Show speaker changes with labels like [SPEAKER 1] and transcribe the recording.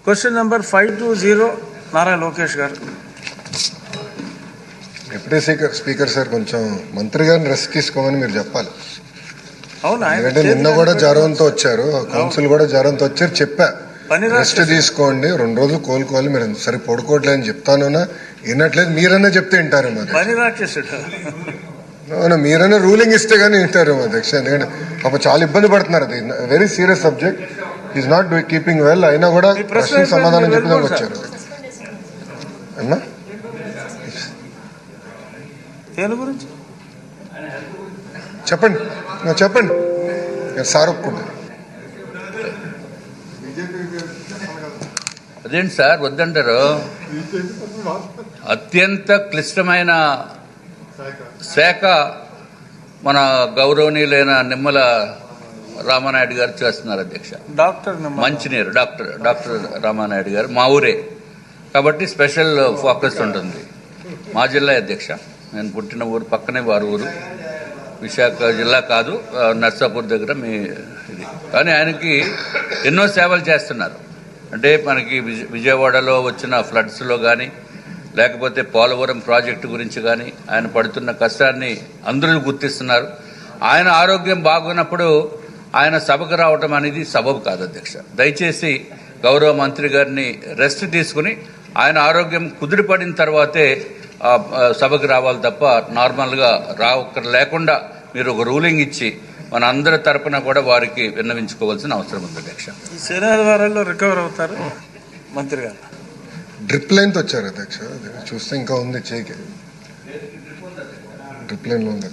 [SPEAKER 1] Question number 520 Nara Lokesh గారు.
[SPEAKER 2] Deputy speaker sir, కొంచెం మంత్రి గారిని రెస్ట్ తీసుకోమని మీరు చెప్పాలి.
[SPEAKER 1] అవునా?
[SPEAKER 2] ఎందుకంటే నిన్న కూడా జ్వరంతో వచ్చారు, కౌన్సిల్ కూడా జ్వరంతో వచ్చారు. చెప్పా రెస్ట్ తీసుకోండి, 2 రోజులు కోలుకోవాలి. మీరు సరే పడుకోవట్లేదు అని చెప్తాను, వినట్లేదు. మీరన్నా చెప్తే వింటారేమో. మీరన్నా రూలింగ్ ఇస్తే గానీ వింటారేమో అధ్యక్ష. ఎందుకంటే పాప చాలా ఇబ్బంది పడుతున్నారు. అది very serious subject. Is not keeping well. అయినా కూడా ప్రశ్న సమాధానం చెప్పడానికి వచ్చారు. అన్నా చెప్పండి, చెప్పండి సార్. ఒప్పుకుంటారు.
[SPEAKER 3] అదేంటి సార్ వద్దంటారు? అత్యంత క్లిష్టమైన శాఖ మన గౌరవనీయులైన నిమ్మల రామానాయుడు గారు చేస్తున్నారు అధ్యక్ష. మంచినీరు డాక్టర్ రామానాయుడు గారు మా ఊరే కాబట్టి స్పెషల్ ఫోకస్ ఉంటుంది. మా జిల్లా అధ్యక్ష, నేను పుట్టిన ఊరు పక్కనే వారి ఊరు. విశాఖ జిల్లా కాదు, నర్సాపూర్ దగ్గర మీ ఇది. కానీ ఆయనకి ఎన్నో సేవలు చేస్తున్నారు. అంటే మనకి విజయవాడలో వచ్చిన ఫ్లడ్స్లో కానీ, లేకపోతే పోలవరం ప్రాజెక్టు గురించి కానీ ఆయన పడుతున్న కష్టాన్ని అందరూ గుర్తిస్తున్నారు. ఆయన ఆరోగ్యం బాగున్నప్పుడు ఆయన సభకు రావటం అనేది సబబు కాదు అధ్యక్ష. దయచేసి గౌరవ మంత్రి గారిని రెస్ట్ తీసుకుని ఆయన ఆరోగ్యం కుదిరిపడిన తర్వాతే సభకు రావాలి తప్ప నార్మల్గా లేకుండా మీరు ఒక రూలింగ్ ఇచ్చి మన అందరి తరపున కూడా వారికి విన్నవించుకోవాల్సిన అవసరం ఉంది అధ్యక్ష.
[SPEAKER 1] శనివారాల్లో రికవర్ అవుతారు మంత్రి గారు.
[SPEAKER 2] డ్రిప్ లైన్తో వచ్చారు అధ్యక్ష. చూస్తే ఇంకా ఉంది చేయికి డ్రిప్ లైన్లో ఉంది.